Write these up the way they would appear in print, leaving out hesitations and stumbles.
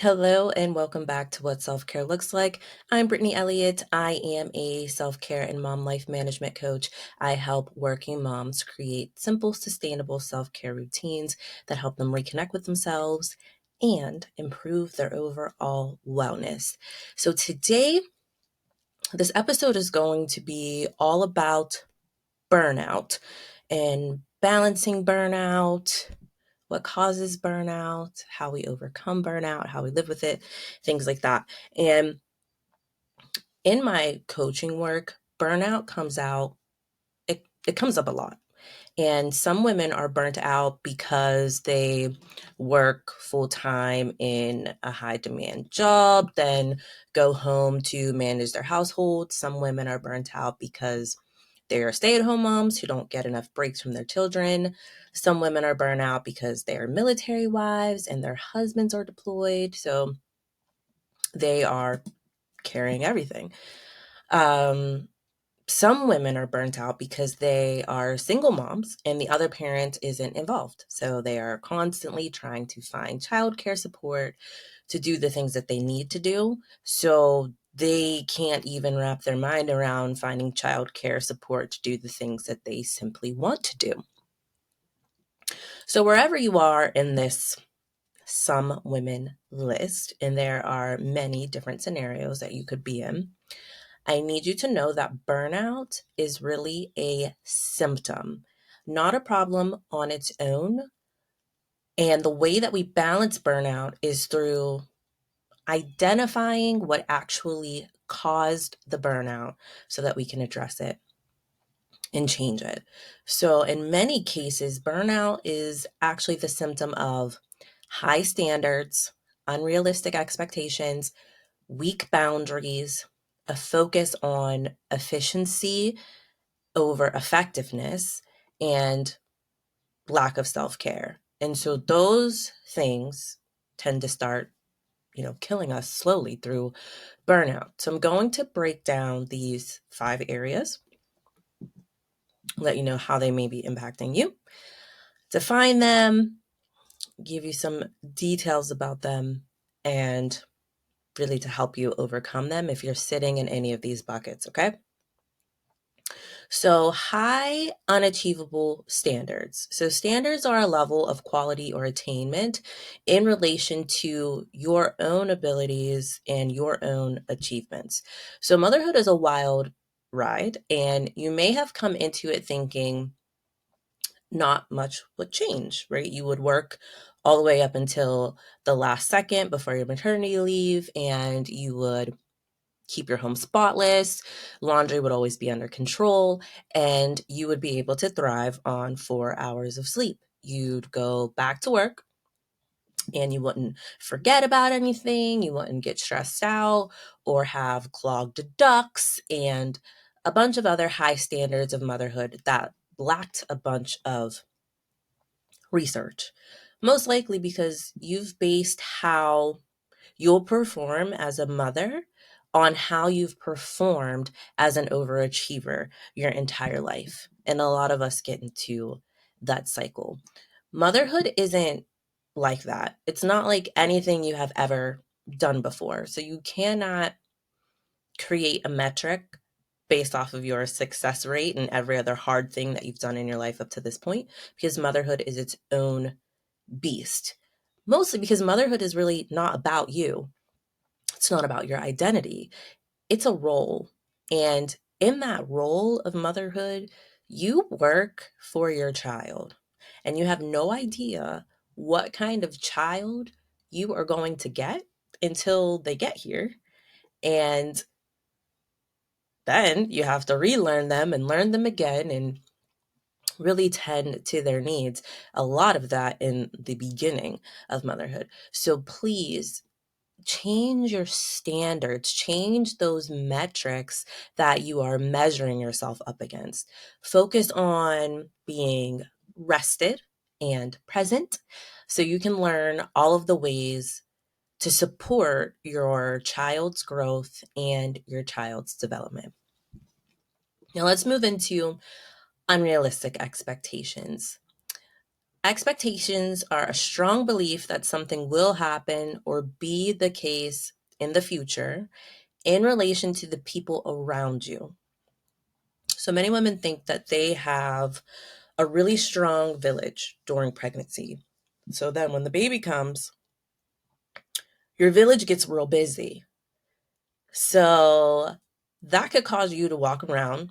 Hello and welcome back to What Self-Care Looks Like. I'm Brittany Elliott. I am a self-care and mom life management coach. I help working moms create simple, sustainable self-care routines that help them reconnect with themselves and improve their overall wellness. So today, this episode is going to be all about burnout and balancing burnout, what causes burnout, how we overcome burnout, how we live with it, things like that. And in my coaching work, burnout comes out, it comes up a lot. And some women are burnt out because they work full time in a high demand job, then go home to manage their household. Some women are burnt out because they are stay at home moms who don't get enough breaks from their children. Some women are burnt out because they are military wives and their husbands are deployed. So they are carrying everything. Um, some women are burnt out because they are single moms and the other parent isn't involved. So they are constantly trying to find childcare support to do the things that they need to do. So they can't even wrap their mind around finding childcare support to do the things that they simply want to do. So wherever you are in this some women list, and there are many different scenarios that you could be in, I need you to know that burnout is really a symptom, not a problem on its own. And the way that we balance burnout is through identifying what actually caused the burnout so that we can address it and change it. So, in many cases, burnout is actually the symptom of high standards, unrealistic expectations, weak boundaries, a focus on efficiency over effectiveness, and lack of self-care. And so those things tend to start, killing us slowly through burnout. So I'm going to break down these 5 areas, let you know how they may be impacting you, define them, give you some details about them, and really to help you overcome them if you're sitting in any of these buckets, okay? So, high unachievable standards. So, standards are a level of quality or attainment in relation to your own abilities and your own achievements. So, motherhood is a wild ride, and you may have come into it thinking not much would change, right? You would work all the way up until the last second before your maternity leave, and you would keep your home spotless, laundry would always be under control, and you would be able to thrive on 4 hours of sleep. You'd go back to work and you wouldn't forget about anything, you wouldn't get stressed out or have clogged ducts and a bunch of other high standards of motherhood that lacked a bunch of research. Most likely because you've based how you'll perform as a mother on how you've performed as an overachiever your entire life. And a lot of us get into that cycle. Motherhood isn't like that. It's not like anything you have ever done before. So you cannot create a metric based off of your success rate and every other hard thing that you've done in your life up to this point, because motherhood is its own beast. Mostly because motherhood is really not about you. It's not about your identity. It's a role. And in that role of motherhood, you work for your child. And you have no idea what kind of child you are going to get until they get here. And then you have to relearn them and learn them again and really tend to their needs. A lot of that in the beginning of motherhood. So please change your standards, change those metrics that you are measuring yourself up against. Focus on being rested and present so you can learn all of the ways to support your child's growth and your child's development. Now let's move into unrealistic expectations. Expectations are a strong belief that something will happen or be the case in the future in relation to the people around you. So many women think that they have a really strong village during pregnancy. So then when the baby comes, your village gets real busy. So that could cause you to walk around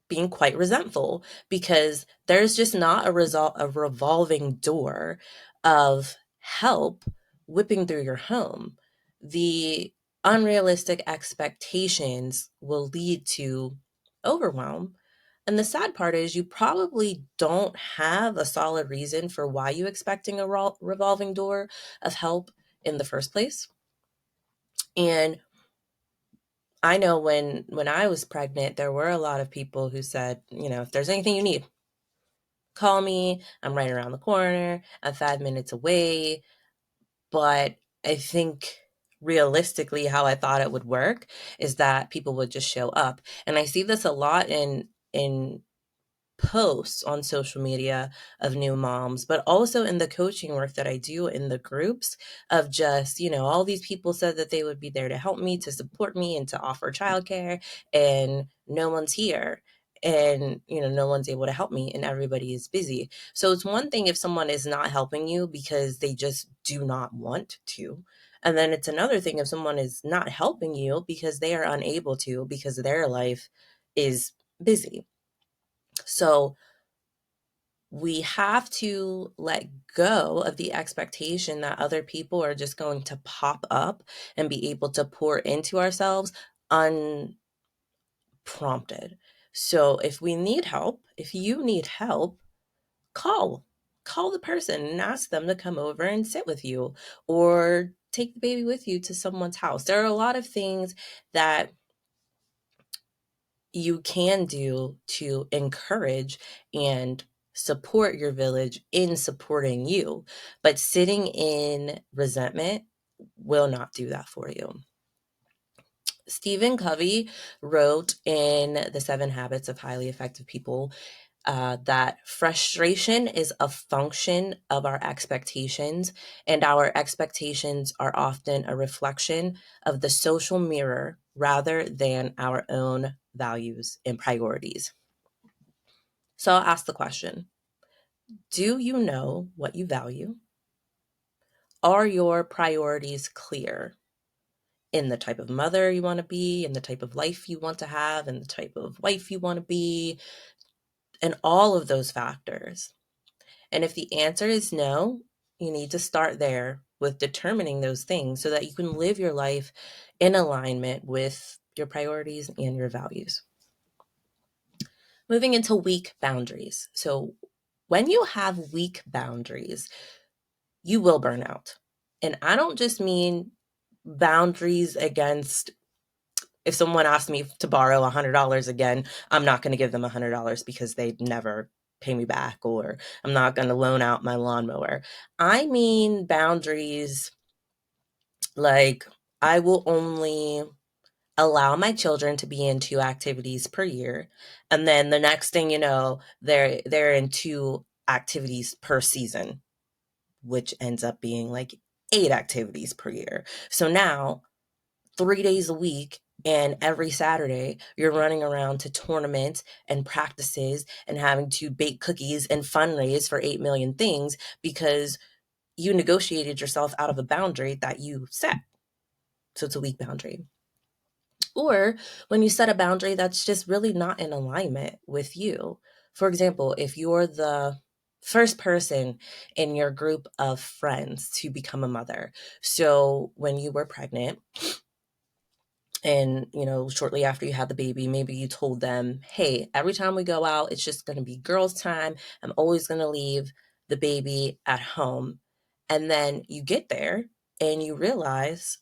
being quite resentful because there's just not a revolving door of help whipping through your home. The unrealistic expectations will lead to overwhelm. And the sad part is you probably don't have a solid reason for why you expecting a revolving door of help in the first place. And I know when I was pregnant, there were a lot of people who said, if there's anything you need, call me. I'm right around the corner. I'm 5 minutes away. But I think realistically, how I thought it would work is that people would just show up. And I see this a lot in posts on social media of new moms, but also in the coaching work that I do in the groups of just, all these people said that they would be there to help me, to support me, and to offer childcare, and no one's here. And, no one's able to help me, and everybody is busy. So it's one thing if someone is not helping you because they just do not want to. And then it's another thing if someone is not helping you because they are unable to, because their life is busy. So we have to let go of the expectation that other people are just going to pop up and be able to pour into ourselves unprompted. So if we need help, if you need help, call. Call the person and ask them to come over and sit with you or take the baby with you to someone's house. There are a lot of things that you can do to encourage and support your village in supporting you. But sitting in resentment will not do that for you. Stephen Covey wrote in The 7 Habits of Highly Effective People that frustration is a function of our expectations, and our expectations are often a reflection of the social mirror rather than our own values and priorities. So I'll ask the question, do you know what you value? Are your priorities clear in the type of mother you want to be, in the type of life you want to have, in the type of wife you want to be, and all of those factors? And if the answer is no, you need to start there with determining those things so that you can live your life in alignment with your priorities and your values. Moving into weak boundaries. So when you have weak boundaries, you will burn out. And I don't just mean boundaries against, if someone asks me to borrow $100 again, I'm not going to give them $100 because they never pay me back, or I'm not going to loan out my lawnmower. I mean boundaries like I will only allow my children to be in 2 activities per year, and then the next thing you know, they're in 2 activities per season, which ends up being like 8 activities per year. So now 3 days a week and every Saturday, you're running around to tournaments and practices and having to bake cookies and fundraise for 8 million things because you negotiated yourself out of a boundary that you set. So it's a weak boundary. Or when you set a boundary that's just really not in alignment with you. For example, if you're the first person in your group of friends to become a mother. So when you were pregnant, and shortly after you had the baby, maybe you told them, hey, every time we go out, it's just going to be girls time. I'm always going to leave the baby at home. And then you get there and you realize,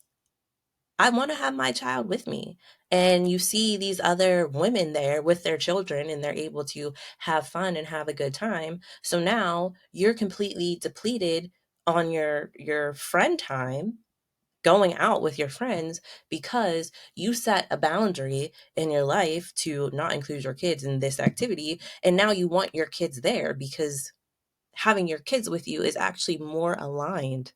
I want to have my child with me. And you see these other women there with their children and they're able to have fun and have a good time. So now you're completely depleted on your friend time, going out with your friends, because you set a boundary in your life to not include your kids in this activity. And now you want your kids there because having your kids with you is actually more aligned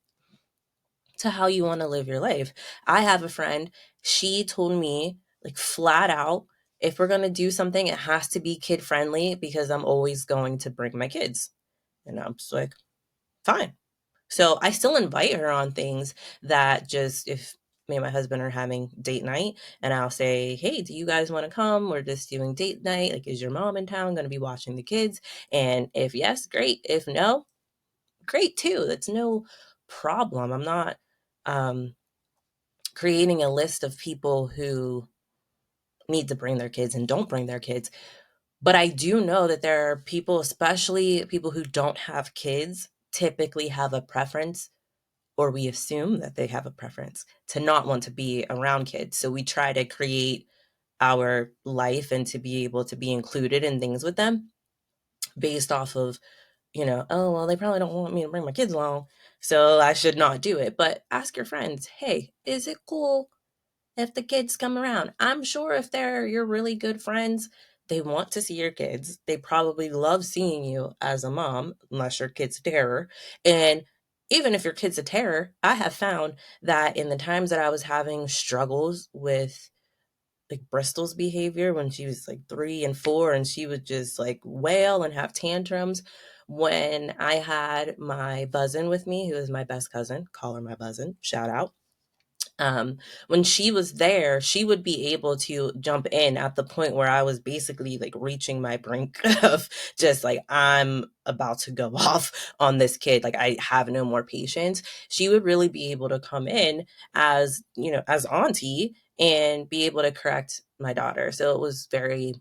to how you want to live your life. I have a friend, she told me like flat out, if we're going to do something, it has to be kid friendly because I'm always going to bring my kids. And I'm just like, fine. So I still invite her on things that just if me and my husband are having date night and I'll say, hey, do you guys want to come? We're just doing date night. Like, is your mom in town going to be watching the kids? And if yes, great. If no, great too. That's no problem. I'm not um, creating a list of people who need to bring their kids and don't bring their kids. But I do know that there are people, especially people who don't have kids, typically have a preference, or we assume that they have a preference to not want to be around kids. So we try to create our life and to be able to be included in things with them based off of, oh, well, they probably don't want me to bring my kids along, so I should not do it. But ask your friends, hey, is it cool if the kids come around? I'm sure if they're your really good friends, they want to see your kids. They probably love seeing you as a mom, unless your kid's a terror. And even if your kid's a terror, I have found that in the times that I was having struggles with like Bristol's behavior when she was like 3 and 4, and she would just like wail and have tantrums. When I had my buzzin with me, who is my best cousin, call her my buzzin, shout out, when she was there, she would be able to jump in at the point where I was basically like reaching my brink of just like, I'm about to go off on this kid. Like, I have no more patience. She would really be able to come in as, as auntie and be able to correct my daughter. So it was very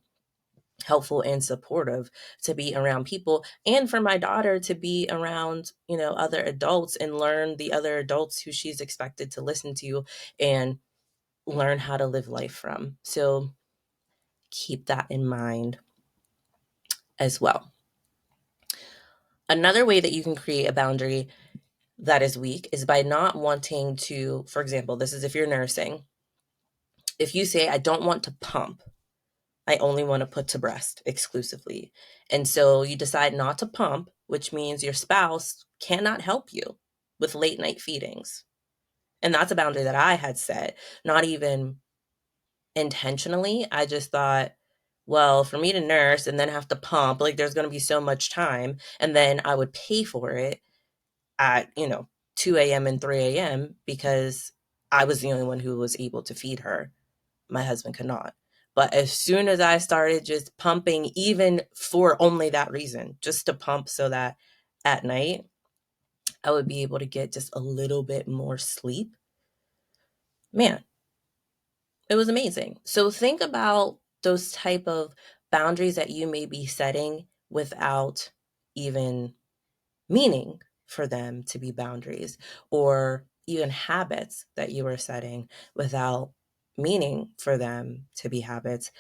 helpful and supportive to be around people, and for my daughter to be around other adults and learn the other adults who she's expected to listen to and learn how to live life from. So keep that in mind as well. Another way that you can create a boundary that is weak is by not wanting to, for example, this is if you're nursing, if you say, I don't want to pump, I only want to put to breast exclusively. And so you decide not to pump, which means your spouse cannot help you with late night feedings. And that's a boundary that I had set, not even intentionally. I just thought, well, for me to nurse and then have to pump, like there's going to be so much time. And then I would pay for it at, 2 a.m. and 3 a.m. because I was the only one who was able to feed her. My husband could not. But as soon as I started just pumping, even for only that reason, just to pump so that at night I would be able to get just a little bit more sleep, man, it was amazing. So think about those type of boundaries that you may be setting without even meaning for them to be boundaries, or even habits that you are setting without meaning for them to be habits.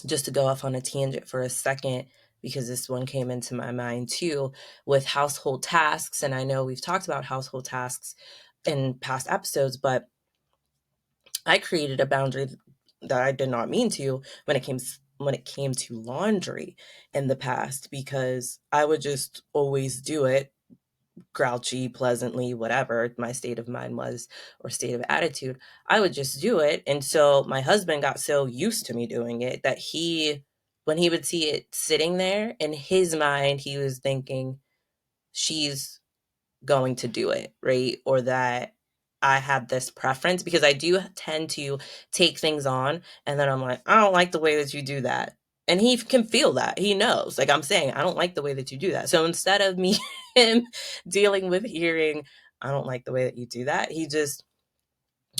Just to go off on a tangent for a second, because this one came into my mind too, with household tasks. And I know we've talked about household tasks in past episodes, but I created a boundary that I did not mean to when it came to laundry in the past, because I would just always do it grouchy, pleasantly, whatever my state of mind was or state of attitude. I would just do it. And so my husband got so used to me doing it that when he would see it sitting there, in his mind, he was thinking, she's going to do it, right? Or that I had this preference, because I do tend to take things on and then I'm like, I don't like the way that you do that. And he can feel that. He knows. Like I'm saying, I don't like the way that you do that. So instead of me him dealing with hearing, I don't like the way that you do that, he just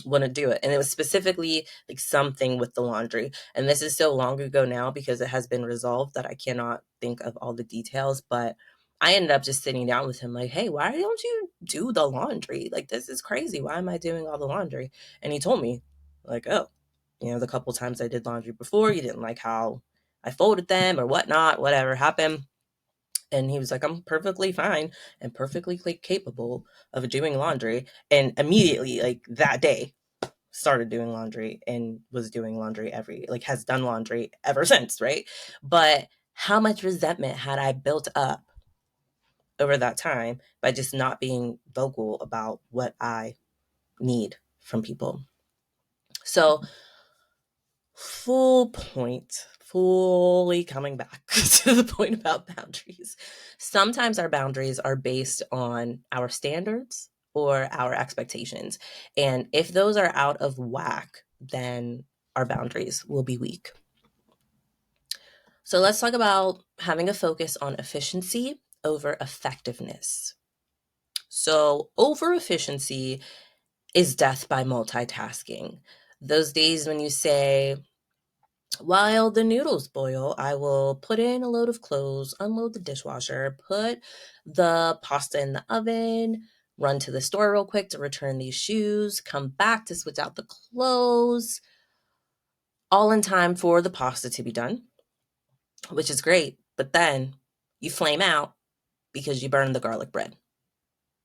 wouldn't do it. And it was specifically like something with the laundry. And this is so long ago now because it has been resolved that I cannot think of all the details. But I ended up just sitting down with him like, hey, why don't you do the laundry? Like, this is crazy. Why am I doing all the laundry? And he told me, like, oh, the couple times I did laundry before, you didn't like how I folded them or whatnot, whatever happened. And he was like, I'm perfectly fine and perfectly capable of doing laundry. And immediately, like that day, started doing laundry and was doing laundry has done laundry ever since, right? But how much resentment had I built up over that time by just not being vocal about what I need from people. So, fully coming back to the point about boundaries. Sometimes our boundaries are based on our standards or our expectations. And if those are out of whack, then our boundaries will be weak. So let's talk about having a focus on efficiency over effectiveness. So, over efficiency is death by multitasking. Those days when you say, while the noodles boil, I will put in a load of clothes, unload the dishwasher, put the pasta in the oven, run to the store real quick to return these shoes, come back to switch out the clothes, all in time for the pasta to be done, which is great. But then you flame out because you burned the garlic bread.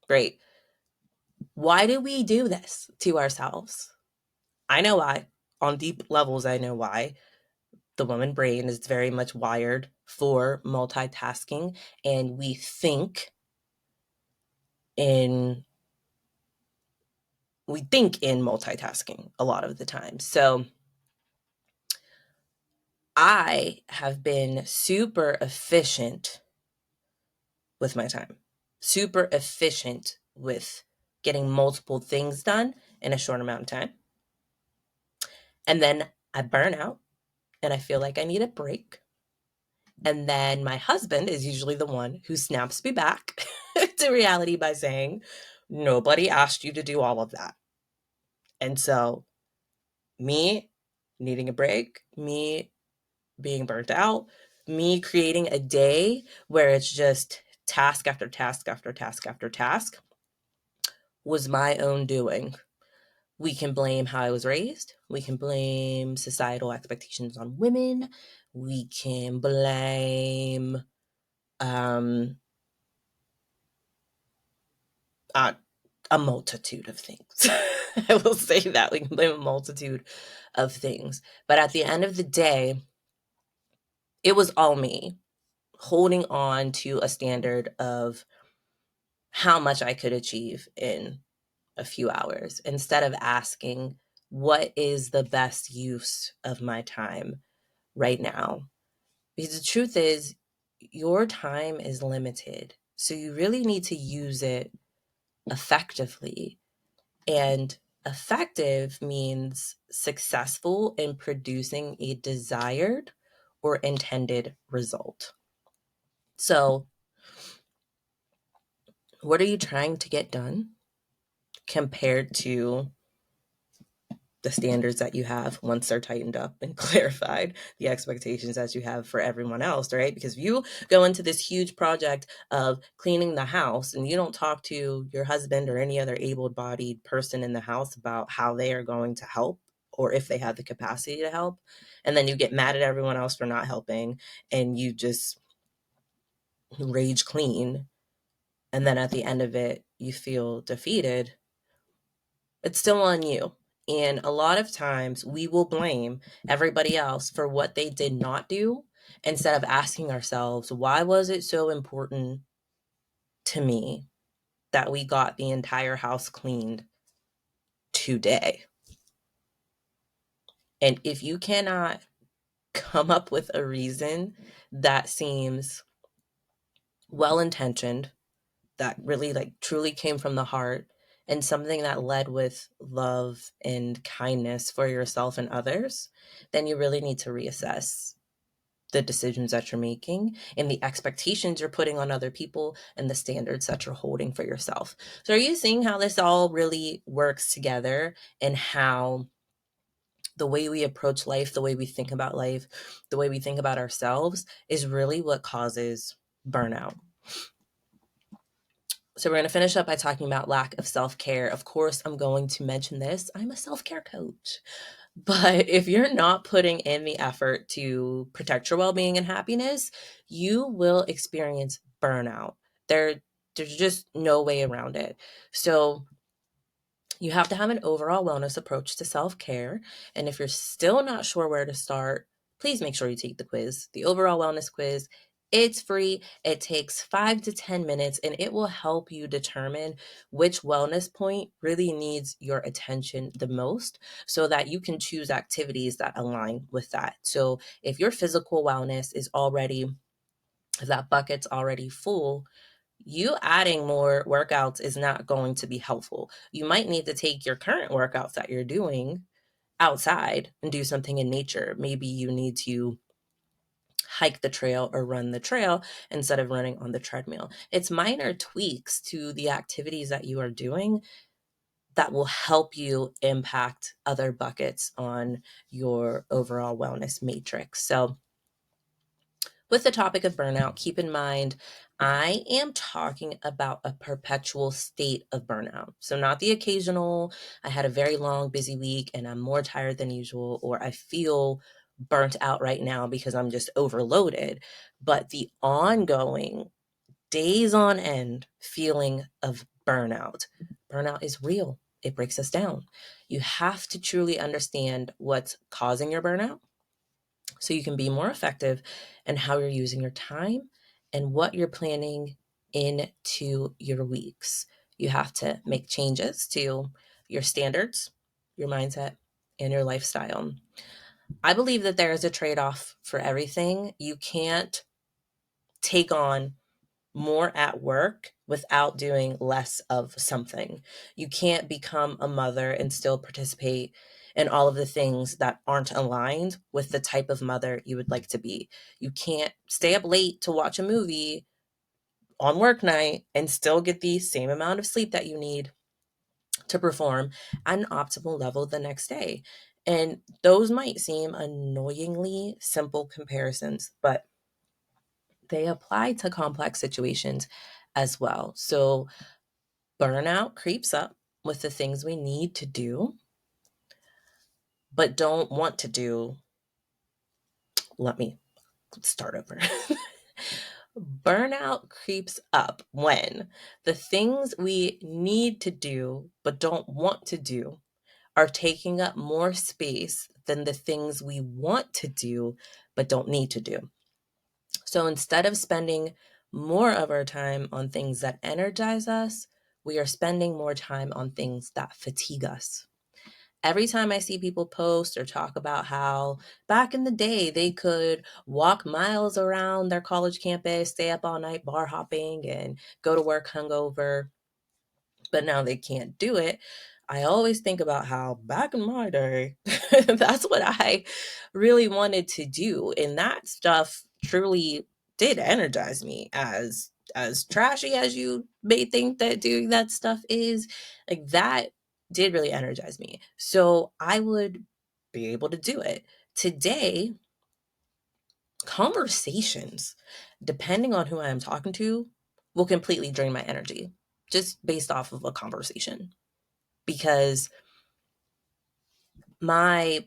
Great. Why do we do this to ourselves? I know why. On deep levels, I know why. The woman brain is very much wired for multitasking, and in we think in multitasking a lot of the time. So I have been super efficient with my time, super efficient with getting multiple things done in a short amount of time. And then I burn out and I feel like I need a break. And then my husband is usually the one who snaps me back to reality by saying, nobody asked you to do all of that. And so, me needing a break, me being burnt out, me creating a day where it's just task after task after task after task was my own doing. We can blame how I was raised. We can blame societal expectations on women. We can blame uh, a multitude of things. I will say that we can blame a multitude of things. But at the end of the day, it was all me holding on to a standard of how much I could achieve in a few hours instead of asking, what is the best use of my time right now? Because the truth is, your time is limited. So you really need to use it effectively. And effective means successful in producing a desired or intended result. So, what are you trying to get done compared to the standards that you have once they're tightened up and clarified, the expectations that you have for everyone else, right? Because if you go into this huge project of cleaning the house and you don't talk to your husband or any other able-bodied person in the house about how they are going to help or if they have the capacity to help, and then you get mad at everyone else for not helping and you just rage clean, and then at the end of it, you feel defeated, it's still on you. And a lot of times we will blame everybody else for what they did not do instead of asking ourselves, why was it so important to me that we got the entire house cleaned today? And if you cannot come up with a reason that seems well intentioned, that really truly came from the heart, and something that led with love and kindness for yourself and others, then you really need to reassess the decisions that you're making and the expectations you're putting on other people and the standards that you're holding for yourself. So are you seeing how this all really works together, and how the way we approach life, the way we think about life, the way we think about ourselves is really what causes burnout? So we're going to finish up by talking about lack of self-care. Of course, I'm going to mention this. I'm a self-care coach. But if you're not putting in the effort to protect your well-being and happiness, you will experience burnout. There's just no way around it. So you have to have an overall wellness approach to self-care. And if you're still not sure where to start, please make sure you take the quiz. The overall wellness quiz It's free. It takes 5 to 10 minutes and it will help you determine which wellness point really needs your attention the most so that you can choose activities that align with that. So if your physical wellness is already, if that bucket's already full, you adding more workouts is not going to be helpful. You might need to take your current workouts that you're doing outside and do something in nature. Maybe you need to hike the trail or run the trail instead of running on the treadmill. It's minor tweaks to the activities that you are doing that will help you impact other buckets on your overall wellness matrix. So, with the topic of burnout, keep in mind I am talking about a perpetual state of burnout. So, not the occasional, I had a very long, busy week and I'm more tired than usual, or I feel burnt out right now because I'm just overloaded, but the ongoing, days on end feeling of burnout. Burnout is real, it breaks us down. You have to truly understand what's causing your burnout so you can be more effective in how you're using your time and what you're planning into your weeks. You have to make changes to your standards, your mindset, and your lifestyle. I believe that there is a trade off for everything. You can't take on more at work without doing less of something. You can't become a mother and still participate in all of the things that aren't aligned with the type of mother you would like to be. You can't stay up late to watch a movie on work night and still get the same amount of sleep that you need to perform at an optimal level the next day. And those might seem annoyingly simple comparisons, but they apply to complex situations as well. So burnout creeps up with the things we need to do, but don't want to do. Let me start over. Burnout creeps up when the things we need to do, but don't want to do, are taking up more space than the things we want to do, but don't need to do. So instead of spending more of our time on things that energize us, we are spending more time on things that fatigue us. Every time I see people post or talk about how back in the day they could walk miles around their college campus, stay up all night bar hopping, and go to work hungover, but now they can't do it. I always think about how back in my day, that's what I really wanted to do. And that stuff truly did energize me. As trashy as you may think that doing that stuff is, like that did really energize me. So I would be able to do it. Today, conversations, depending on who I am talking to, will completely drain my energy just based off of a conversation because my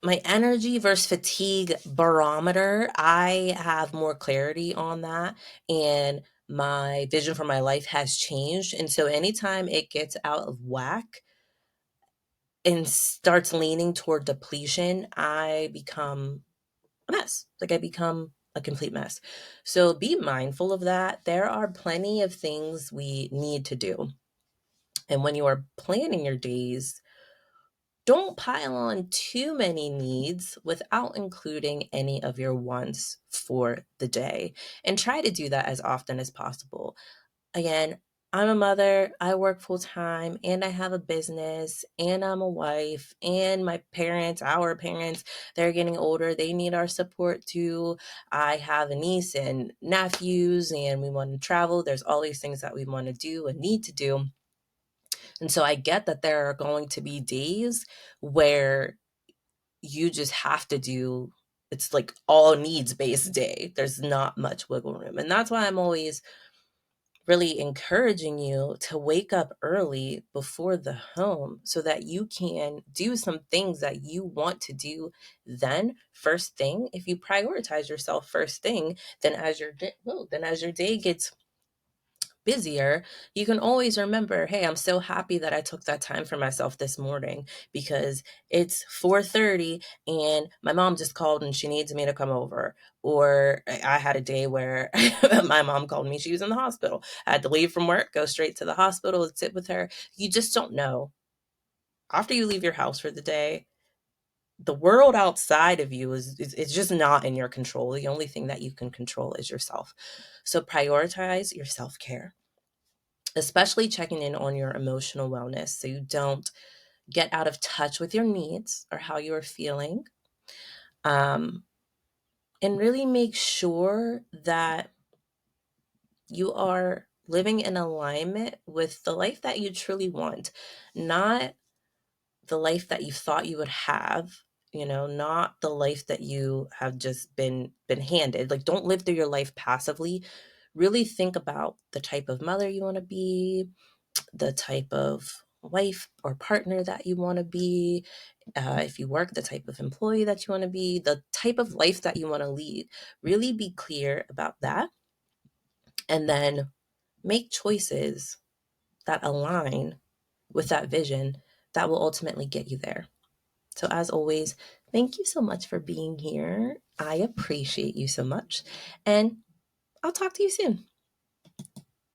my energy versus fatigue barometer, I have more clarity on that, and my vision for my life has changed. And so anytime it gets out of whack and starts leaning toward depletion, I become a mess. Like I become a complete mess. So be mindful of that. There are plenty of things we need to do. And when you are planning your days, don't pile on too many needs without including any of your wants for the day. And try to do that as often as possible. Again, I'm a mother, I work full time, and I have a business, and I'm a wife, and my parents, our parents, they're getting older. They need our support too. I have a niece and nephews, and we want to travel. There's all these things that we want to do and need to do. And so I get that there are going to be days where you just have to do it's like all needs based day. There's not much wiggle room. And that's why I'm always really encouraging you to wake up early before the home so that you can do some things that you want to do then first thing. If you prioritize yourself first thing, then as your day gets busier, you can always remember, hey, I'm so happy that I took that time for myself this morning because it's 4:30 and my mom just called and she needs me to come over. Or I had a day where my mom called me. She was in the hospital. I had to leave from work, go straight to the hospital and sit with her. You just don't know. After you leave your house for the day, the world outside of you is it's just not in your control. The only thing that you can control is yourself. So prioritize your self-care, especially checking in on your emotional wellness so you don't get out of touch with your needs or how you are feeling. Um, and really make sure that you are living in alignment with the life that you truly want, not the life that you thought you would have, not the life that you have just been handed. Like, don't live through your life passively. Really think about the type of mother you want to be, the type of wife or partner that you want to be, if you work, the type of employee that you want to be, the type of life that you want to lead. Really be clear about that, and then make choices that align with that vision that will ultimately get you there. So, as always, thank you so much for being here. I appreciate you so much, and I'll talk to you soon.